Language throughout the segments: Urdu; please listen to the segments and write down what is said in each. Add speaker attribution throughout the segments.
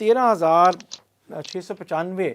Speaker 1: 13,695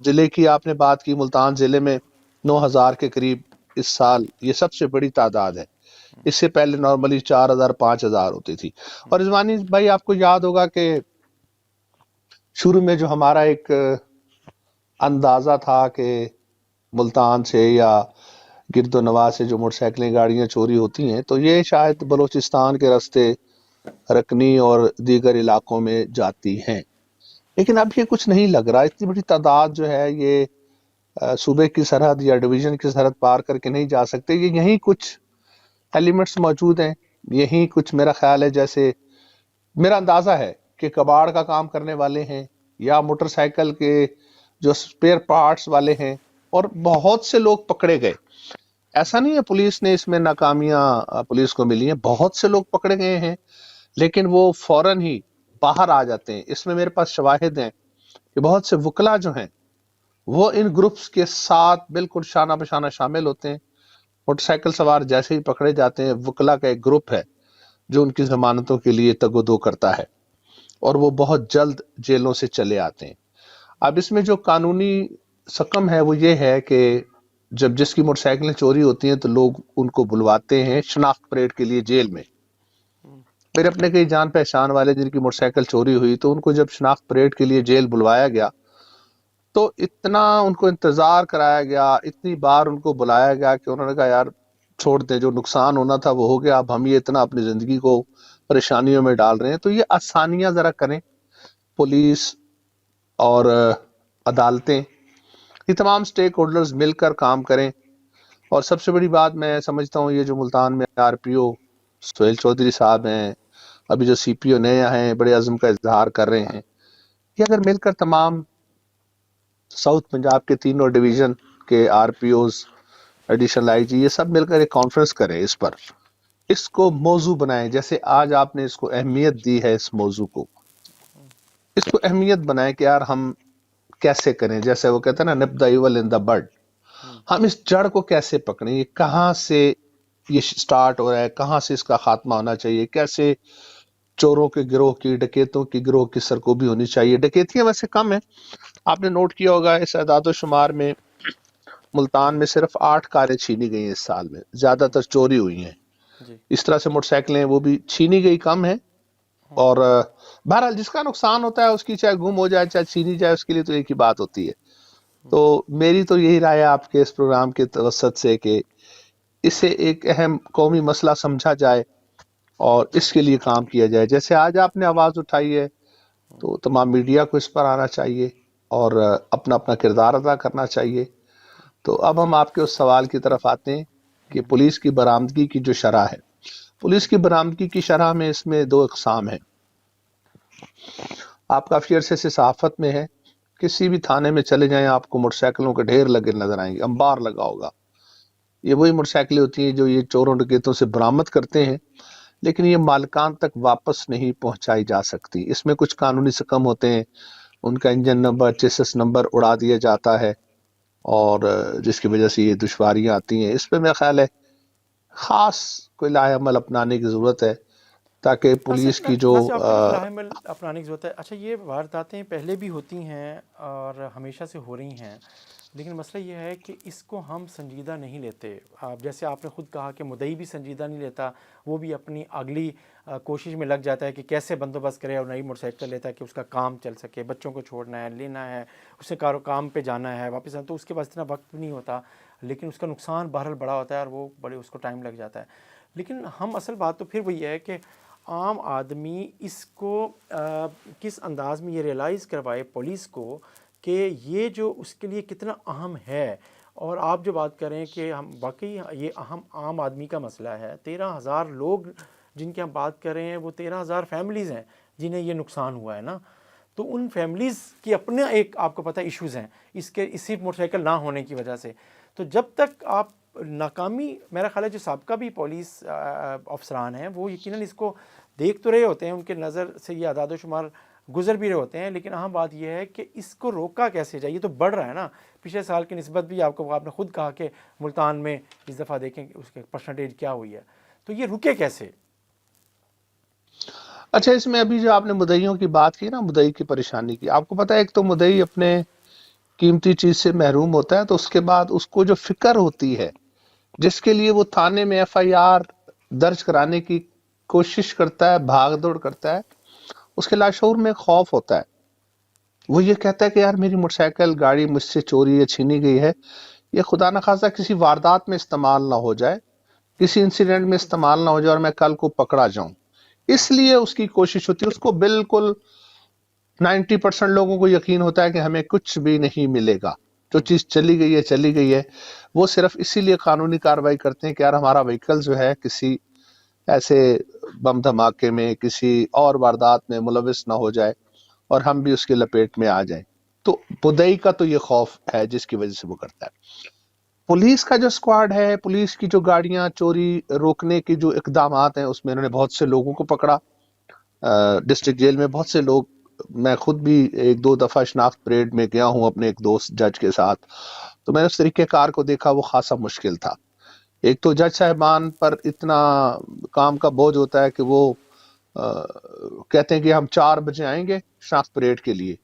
Speaker 2: ضلع کی آپ نے بات کی، ملتان ضلع میں 9,000 کے قریب اس سال، یہ سب سے بڑی تعداد ہے۔ اس سے پہلے نارملی 4,000 5,000 ہوتی تھی۔ اور رضوانی بھائی آپ کو یاد ہوگا کہ شروع میں جو ہمارا ایک اندازہ تھا کہ ملتان سے یا گرد و نواح سے جو موٹر سائیکلیں گاڑیاں چوری ہوتی ہیں تو یہ شاید بلوچستان کے راستے رکنی اور دیگر علاقوں میں جاتی ہیں، لیکن اب یہ کچھ نہیں لگ رہا۔ اتنی بڑی تعداد جو ہے یہ صوبے کی سرحد یا ڈویژن کی سرحد پار کر کے نہیں جا سکتے۔ یہ یہیں کچھ ایلیمنٹس موجود ہیں، یہیں کچھ میرا خیال ہے، جیسے میرا اندازہ ہے کہ کباڑ کا کام کرنے والے ہیں یا موٹر سائیکل کے جو سپیئر پارٹس والے ہیں، اور بہت سے لوگ پکڑے گئے۔ ایسا نہیں ہے پولیس نے اس میں ناکامیاں پولیس کو ملی ہیں، بہت سے لوگ پکڑے گئے ہیں، لیکن وہ فوراً ہی باہر آ جاتے ہیں۔ اس میں میرے پاس شواہد ہیں کہ بہت سے وکلا جو ہیں وہ ان گروپس کے ساتھ بالکل شانہ بشانہ شامل ہوتے ہیں۔ موٹر سائیکل سوار جیسے ہی پکڑے جاتے ہیں، وکلا کا ایک گروپ ہے جو ان کی ضمانتوں کے لیے تگ و دو کرتا ہے، اور وہ بہت جلد جیلوں سے چلے آتے ہیں۔ اب اس میں جو قانونی سکم ہے وہ یہ ہے کہ جب جس کی موٹر سائیکلیں چوری ہوتی ہیں تو لوگ ان کو بلواتے ہیں شناخت پریڈ کے لیے جیل میں۔ پھر اپنے کئی جان پہچان والے جن کی موٹر سائیکل چوری ہوئی تو ان کو جب شناخت پریڈ کے لیے جیل بلوایا گیا تو اتنا ان کو انتظار کرایا گیا، اتنی بار ان کو بلایا گیا کہ انہوں نے کہا یار چھوڑ دیں، جو نقصان ہونا تھا وہ ہو گیا، اب ہم یہ اتنا اپنی زندگی کو پریشانیوں میں ڈال رہے ہیں۔ تو یہ آسانیاں ذرا کریں پولیس اور عدالتیں، یہ تمام سٹیک ہولڈرز مل کر کام کریں۔ اور سب سے بڑی بات میں سمجھتا ہوں یہ جو ملتان میں آر پی او سہیل چودھری صاحب ہیں، ابھی جو سی پی او نئے ہیں، بڑے عزم کا اظہار کر رہے ہیں، یہ اگر مل کر تمام ساؤتھ پنجاب کے تینوں ڈویژن کے R P Os, additional I G, یہ سب مل کر ایک کانفرنس کریں، اس پر اس کو موضوع بنائیں، جیسے آج آپ نے اس کو اہمیت دی ہے، اس موضوع کو اس کو اہمیت بنائیں کہ یار ہم کیسے کریں، جیسے وہ کہتے ہیں نا نپ دا ایول ان دا بڈ، ہم اس جڑ کو کیسے پکڑیں، یہ کہاں سے یہ سٹارٹ ہو رہا ہے، کہاں سے اس کا خاتمہ ہونا چاہیے، کیسے چوروں کے گروہ کی، ڈکیتوں کی گروہ کی سرکوبی ہونی چاہیے۔ ڈکیتیاں ویسے کم ہیں، آپ نے نوٹ کیا ہوگا اس اعداد و شمار میں ملتان میں صرف 8 کاریں چھینی گئی ہیں اس سال میں، زیادہ تر چوری ہوئی ہیں۔
Speaker 1: جی
Speaker 2: اس طرح سے موٹر سائیکلیں وہ بھی چھینی گئی کم ہیں، اور بہرحال جس کا نقصان ہوتا ہے اس کی چاہے گم ہو جائے چاہے چھینی جائے، اس کے لیے تو ایک ہی بات ہوتی ہے۔ تو میری تو یہی رائے ہے آپ کے اس پروگرام کے توسط سے کہ اسے ایک اہم قومی مسئلہ سمجھا جائے اور اس کے لیے کام کیا جائے۔ جیسے آج آپ نے آواز اٹھائی ہے تو تمام میڈیا کو اس پر آنا چاہیے اور اپنا اپنا کردار ادا کرنا چاہیے۔ تو اب ہم آپ کے اس سوال کی طرف آتے ہیں کہ پولیس کی برآمدگی کی جو شرح ہے، پولیس کی برآمدگی کی شرح میں اس میں 2 اقسام ہیں۔ آپ کافی عرصے سے صحافت میں ہے، کسی بھی تھانے میں چلے جائیں آپ کو موٹر سائیکلوں کے ڈھیر لگے نظر آئیں گے، انبار لگا ہوگا۔ یہ وہی موٹر سائیکلیں ہوتی ہیں جو یہ چوروں ڈکیتوں سے برآمد کرتے ہیں، لیکن یہ مالکان تک واپس نہیں پہنچائی جا سکتی۔ اس میں کچھ قانونی سکم ہوتے ہیں، ان کا انجن نمبر، چیسس نمبر اڑا دیا جاتا ہے، اور جس کی وجہ سے یہ دشواریاں آتی ہیں۔ اس پہ میرا خیال ہے خاص کوئی لاہ عمل اپنانے کی ضرورت ہے تاکہ پولیس کی جو
Speaker 1: نہ صرف آپ کو لاہ عمل اپنانے کی ضرورت ہے۔ اچھا، یہ وارداتیں پہلے بھی ہوتی ہیں اور ہمیشہ سے ہو رہی ہیں، لیکن مسئلہ یہ ہے کہ اس کو ہم سنجیدہ نہیں لیتے۔ جیسے آپ نے خود کہا کہ مدعی بھی سنجیدہ نہیں لیتا، وہ بھی اپنی اگلی کوشش میں لگ جاتا ہے کہ کیسے بندوبست کرے اور نئی موٹر سائیکل لیتا ہے کہ اس کا کام چل سکے، بچوں کو چھوڑنا ہے، لینا ہے، اسے کام پہ جانا ہے، واپس آنا، تو اس کے پاس اتنا وقت نہیں ہوتا، لیکن اس کا نقصان بہرحال بڑا ہوتا ہے اور وہ بڑے اس کو ٹائم لگ جاتا ہے۔ لیکن ہم اصل بات تو پھر وہی ہے کہ عام آدمی اس کو کس انداز میں یہ ریئلائز کروائے پولیس کو کہ یہ جو اس کے لیے کتنا اہم ہے۔ اور آپ جو بات کریں کہ ہم واقعی یہ اہم عام آدمی کا مسئلہ ہے، 13,000 لوگ جن کی ہم بات کر رہے ہیں، وہ 13,000 فیملیز ہیں جنہیں یہ نقصان ہوا ہے نا۔ تو ان فیملیز کی اپنے ایک آپ کو پتہ ایشوز ہیں اسی موٹر سائیکل نہ ہونے کی وجہ سے۔ تو جب تک آپ ناکامی، میرا خیال ہے جو سابقہ بھی پولیس افسران ہیں وہ یقیناً اس کو دیکھ تو رہے ہوتے ہیں، ان کے نظر سے یہ اعداد و شمار گزر بھی رہے ہوتے ہیں، لیکن اہم بات یہ ہے کہ اس کو روکا کیسے جائے۔ یہ تو بڑھ رہا ہے نا، پچھلے سال کی نسبت بھی آپ نے خود کہا کہ ملتان میں اس دفعہ دیکھیں کہ اس کے پرسنٹیج کیا ہوئی ہے، تو یہ رکے کیسے؟
Speaker 2: اچھا، اس میں ابھی جو آپ نے مدعیوں کی بات کی نا، مدعی کی پریشانی کی، آپ کو پتہ ہے ایک تو مدعی اپنے قیمتی چیز سے محروم ہوتا ہے تو اس کے بعد اس کو جو فکر ہوتی ہے جس کے لیے وہ تھانے میں ایف آئی آر درج کرانے کی کوشش کرتا ہے، بھاگ دوڑ کرتا ہے، اس کے لاشعور میں خوف ہوتا ہے. وہ یہ کہتا ہے کہ یار میری موٹر سائیکل گاڑی مجھ سے چوری یا چھینی گئی ہے، یہ خدا نخواستہ کسی واردات میں استعمال نہ ہو جائے، کسی انسیڈنٹ میں استعمال نہ ہو جائے اور میں کل کو پکڑا جاؤں. اس لیے اس کی کوشش ہوتی ہے. اس کو بالکل 90% لوگوں کو یقین ہوتا ہے کہ ہمیں کچھ بھی نہیں ملے گا، جو چیز چلی گئی ہے چلی گئی ہے. وہ صرف اسی لیے قانونی کارروائی کرتے ہیں کہ یار ہمارا وہیکل جو ہے کسی ایسے بم دھماکے میں کسی اور واردات میں ملوث نہ ہو جائے اور ہم بھی اس کے لپیٹ میں آ جائیں. تو بدئی کا تو یہ خوف ہے جس کی وجہ سے وہ کرتا ہے. پولیس کا جو اسکواڈ ہے، پولیس کی جو گاڑیاں چوری روکنے کے جو اقدامات ہیں، اس میں انہوں نے بہت سے لوگوں کو پکڑا. ڈسٹرکٹ جیل میں بہت سے لوگ، میں خود بھی ایک دو دفعہ شناخت پریڈ میں گیا ہوں اپنے ایک دوست جج کے ساتھ، تو میں نے اس طریقہ کار کو دیکھا، وہ خاصا مشکل تھا. ایک تو جج صاحبان پر اتنا کام کا بوجھ ہوتا ہے کہ وہ کہتے ہیں کہ ہم 4 بجے آئیں گے شناخت پریڈ کے لیے،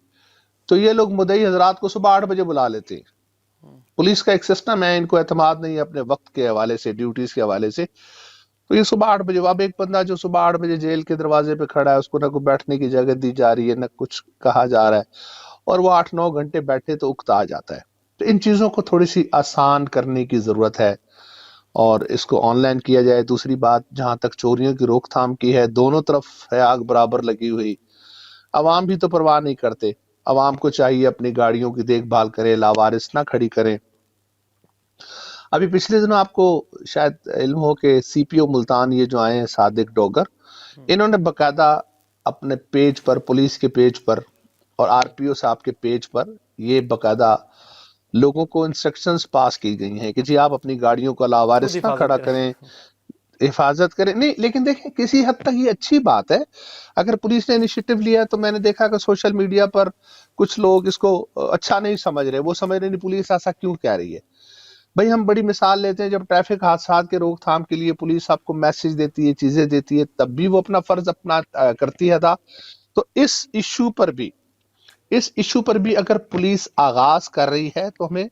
Speaker 2: تو یہ لوگ مدعی حضرات کو صبح 8 بجے بلا لیتے ہیں. پولیس کا ایک سسٹم ہے، ان کو اعتماد نہیں ہے اپنے وقت کے حوالے سے، ڈیوٹیز کے حوالے سے، تو یہ صبح 8 بجے. اب ایک بندہ جو صبح 8 بجے جیل کے دروازے پہ کھڑا ہے، اس کو نہ کوئی بیٹھنے کی جگہ دی جا رہی ہے، نہ کچھ کہا جا رہا ہے، اور وہ 8-9 گھنٹے بیٹھے تو اکتا آ جاتا ہے. تو ان چیزوں کو تھوڑی سی آسان کرنے کی ضرورت ہے اور اس کو آن لائن کیا جائے. دوسری بات، جہاں تک چوریوں کی روک تھام کی ہے، دونوں طرف ہے آگ برابر لگی ہوئی. عوام بھی تو پرواہ نہیں کرتے. عوام کو چاہیے اپنی گاڑیوں کی دیکھ بھال کرے، لاوارث نہ کھڑی کریں. ابھی پچھلے دنوں آپ کو شاید علم ہو کہ سی پی او ملتان یہ جو آئے ہیں صادق ڈوگر، انہوں نے باقاعدہ اپنے پیج پر، پولیس کے پیج پر اور آر پی او صاحب کے پیج پر یہ باقاعدہ لوگوں کو انسٹرکشنز پاس کی گئی ہیں کہ جی آپ اپنی گاڑیوں کو
Speaker 1: خود
Speaker 2: لاوارث نہ
Speaker 1: حفاظت
Speaker 2: کھڑا
Speaker 1: کریں.
Speaker 2: کریں، حفاظت کریں. نہیں، لیکن دیکھیں کسی حد تک یہ اچھی بات ہے اگر پولیس نے انیشیٹو لیا. تو میں نے دیکھا کہ سوشل میڈیا پر کچھ لوگ اس کو اچھا نہیں سمجھ رہے، وہ سمجھ رہے نہیں پولیس ایسا کیوں کہہ رہی ہے. بھائی ہم بڑی مثال لیتے ہیں، جب ٹریفک حادثات کے روک تھام کے لیے پولیس آپ کو میسج دیتی ہے، چیزیں دیتی ہے، تب بھی وہ اپنا فرض اپنا کرتی ہے ادا. تو اس ایشو پر بھی اگر پولیس آغاز کر رہی ہے تو ہمیں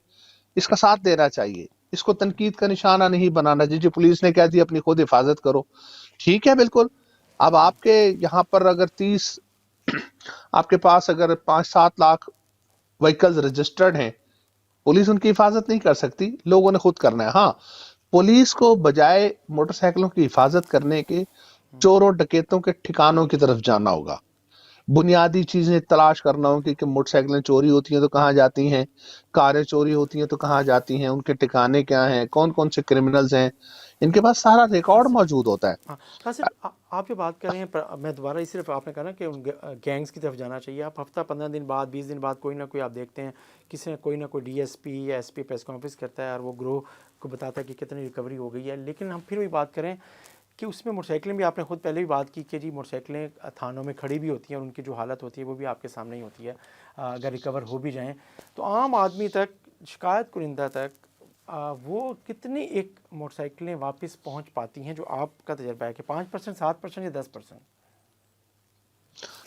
Speaker 2: اس کا ساتھ دینا چاہیے، اس کو تنقید کا نشانہ نہیں بنانا. جی پولیس نے کہہ دی اپنی خود حفاظت کرو، ٹھیک ہے بالکل. اب آپ کے یہاں پر اگر 30 آپ کے پاس اگر 5-7 لاکھ وہیکلز رجسٹرڈ ہیں، پولیس ان کی حفاظت نہیں کر سکتی، لوگوں نے خود کرنا ہے. ہاں، پولیس کو بجائے موٹر سائیکلوں کی حفاظت کرنے کے چوروں ڈکیتوں کے ٹھکانوں کی طرف جانا ہوگا. بنیادی چیزیں تلاش کرنا ہوگی کہ موٹر سائیکلیں چوری ہوتی ہیں تو کہاں جاتی ہیں، کاریں چوری ہوتی ہیں تو کہاں جاتی ہیں، ان کے ٹھکانے کیا ہیں، کون کون سے کرمنلز ہیں، ان کے پاس سارا ریکارڈ موجود ہوتا ہے.
Speaker 1: ہاں ناصر، آپ جو بات کر رہے ہیں، میں دوبارہ صرف آپ نے کہا نا کہ ان گینگز کی طرف جانا چاہیے. آپ ہفتہ 15 دن بعد 20 دن بعد کوئی نہ کوئی آپ دیکھتے ہیں کسی نے کوئی نہ کوئی ڈی ایس پی یا ایس پی پریس کانفرنس کرتا ہے اور وہ گروہ کو بتاتا ہے کہ کتنی ریکوری ہو گئی ہے. لیکن ہم پھر بھی بات کریں کہ اس میں موٹر سائیکلیں بھی، آپ نے خود پہلے بھی بات کی کہ جی موٹر سائیکلیں تھانوں میں کھڑی بھی ہوتی ہیں اور ان کی جو حالت ہوتی ہے وہ بھی آپ کے سامنے ہی ہوتی ہے. اگر ریکور ہو بھی جائیں تو عام آدمی تک، شکایت کنندہ تک وہ کتنی ایک موٹر سائیکلیں واپس پہنچ پاتی ہیں، جو آپ کا تجربہ ہے کہ 5%، 7% یا 10%؟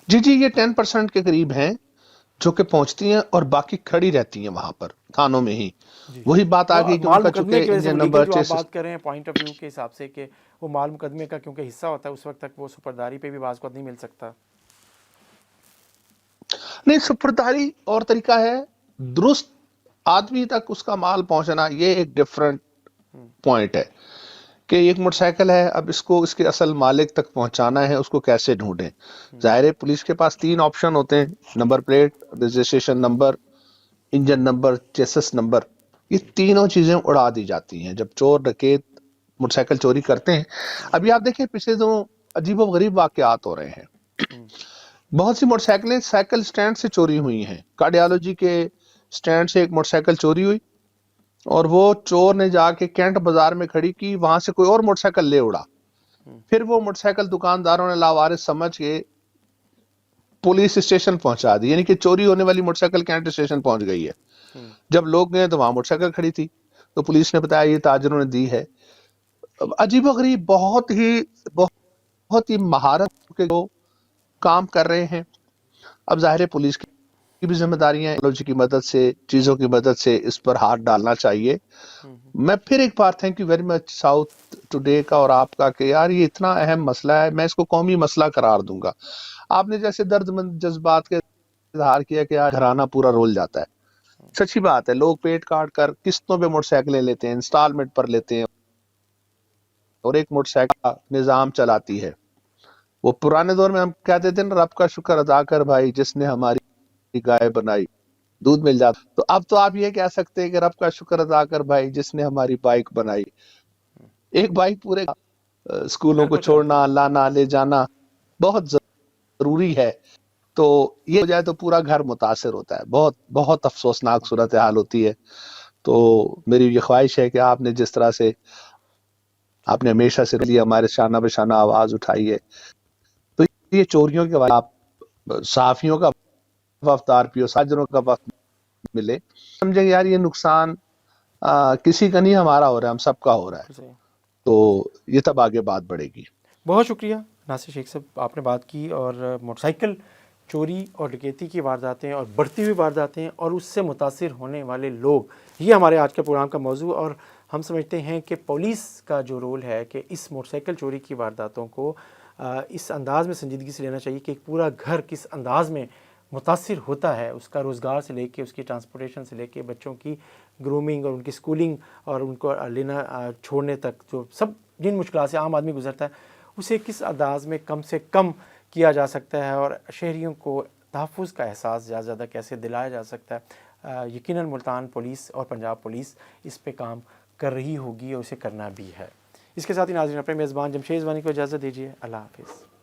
Speaker 2: جی یہ 10% کے قریب ہیں جو کہ پہنچتی ہیں اور باقی کھڑی رہتی ہیں وہاں پر تھانوں میں ہی.
Speaker 1: جی
Speaker 2: وہی بات آ
Speaker 1: وہ
Speaker 2: گئی کہ ان
Speaker 1: مال
Speaker 2: کا
Speaker 1: مقدمے
Speaker 2: چونکہ
Speaker 1: کی وجہ سے، وہ
Speaker 2: انجن
Speaker 1: لیگل
Speaker 2: نمبر
Speaker 1: جو آپ
Speaker 2: 6
Speaker 1: بات کر رہے ہیں پوائنٹ آف ویو کے حساب سے، کہ وہ مال مقدمے کا کیونکہ حصہ ہوتا ہے، اس وقت تک وہ سپرداری پہ بھی بعض کو نہیں مل سکتا.
Speaker 2: نہیں، سپرداری اور طریقہ ہے، درست آدمی تک اس کا مال پہنچنا یہ ایک ڈیفرنٹ پوائنٹ ہے کہ ایک موٹر سائیکل ہے، اب اس کو اس کے اصل مالک تک پہنچانا ہے، اس کو کیسے ڈھونڈیں. ظاہر ہے پولیس کے پاس 3 آپشن ہوتے ہیں: number plate, registration number, engine number, chassis number. یہ تینوں چیزیں اڑا دی جاتی ہیں جب چور ڈکیت موٹر سائیکل چوری کرتے ہیں. ابھی آپ دیکھیں پچھلے دنوں عجیب و غریب واقعات ہو رہے ہیں. بہت سی موٹر سائیکلیں سائیکل سٹینڈ سے چوری ہوئی ہیں. کارڈیالوجی کے سٹینڈ سے ایک موٹر سائیکل چوری ہوئی اور وہ چور نے جا کے کینٹ بازار میں کھڑی کی، وہاں سے کوئی اور موٹر سائیکل لے اڑا. پھر وہ موٹر سائیکل دکانداروں نے لاوارث سمجھ کے پولیس اسٹیشن پہنچا دی، یعنی کہ چوری ہونے والی موٹر سائیکل کینٹ اسٹیشن پہنچ گئی ہے. جب لوگ گئے تو وہاں موٹر سائیکل کھڑی تھی، تو پولیس نے بتایا یہ تاجروں نے دی ہے. عجیب و غریب، بہت ہی مہارت کے لوگ کام کر رہے ہیں. اب ظاہر ہے پولیس بھی ذمہ داریاں ٹیکنالوجی کی مدد سے، چیزوں کی مدد سے اس پر ہاتھ ڈالنا چاہیے۔ میں پھر ایک بار thank you very much South Today کا اور آپ کا کہ یار یہ اتنا اہم مسئلہ ہے، میں اس کو قومی مسئلہ قرار دوں گا۔ آپ نے جیسے درد مند جذبات کے اظہار کیا کہ یار گھرانہ پورا رول جاتا ہے، سچی بات ہے، لوگ پیٹ کاٹ کر قسطوں پہ موٹر سائیکلیں لیتے ہیں، انسٹالمنٹ پر لیتے ہیں، اور ایک موٹر سائیکل کا نظام چلاتی ہے۔ وہ پرانے دور میں ہم کہتے تھے نا، رب کا شکر ادا کر بھائی جس نے ہماری گائے بنائی، دودھ مل جاتا۔ تو اب تو آپ یہ کہہ سکتے ہیں کہ رب کا شکر ادا کر بھائی جس نے ہماری بائک بنائی۔ ایک بائک پورے اسکولوں
Speaker 1: گھر
Speaker 2: کو
Speaker 1: کو چلاتی
Speaker 2: چھوڑنا،
Speaker 1: ہے۔
Speaker 2: لانا، لے جانا بہت ضروری ہے۔ تو یہ ہو جائے تو پورا گھر متاثر ہوتا ہے، بہت بہت افسوسناک صورتحال ہوتی ہے۔ تو میری یہ خواہش ہے کہ آپ نے جس طرح سے آپ نے ہمیشہ سے لیے ہمارے شانہ بہ شانہ آواز اٹھائی ہے، تو یہ چوریوں کے بعد آپ صحافیوں کا وقت، RPO ساجروں کا وقت ملے، سمجھیں یار یہ نقصان کسی کا نہیں ہمارا ہو رہا ہے، ہم سب کا ہو رہا ہے،
Speaker 1: صحیح۔
Speaker 2: تو یہ تب آگے بات بڑھے گی۔
Speaker 1: بہت شکریہ ناصر شیخ صاحب، آپ نے بات کی، اور موٹر سائیکل چوری اور ڈکیتی کی وارداتیں اور بڑھتی ہوئی وارداتیں اور اس سے متاثر ہونے والے لوگ، یہ ہمارے آج کے پروگرام کا موضوع۔ اور ہم سمجھتے ہیں کہ پولیس کا جو رول ہے کہ اس موٹر سائیکل چوری کی وارداتوں کو اس انداز میں سنجیدگی سے لینا چاہیے کہ ایک پورا گھر کس انداز میں متاثر ہوتا ہے، اس کا روزگار سے لے کے اس کی ٹرانسپورٹیشن سے لے کے بچوں کی گرومنگ اور ان کی سکولنگ اور ان کو لینا چھوڑنے تک، جو سب جن مشکلات سے عام آدمی گزرتا ہے، اسے کس انداز میں کم سے کم کیا جا سکتا ہے اور شہریوں کو تحفظ کا احساس زیادہ سے زیادہ کیسے دلایا جا سکتا ہے۔ یقیناً ملتان پولیس اور پنجاب پولیس اس پہ کام کر رہی ہوگی اور اسے کرنا بھی ہے۔ اس کے ساتھ ہی ناظرین، اپنے میزبان جمشید اضوانی کو اجازت دیجیے۔ اللہ حافظ۔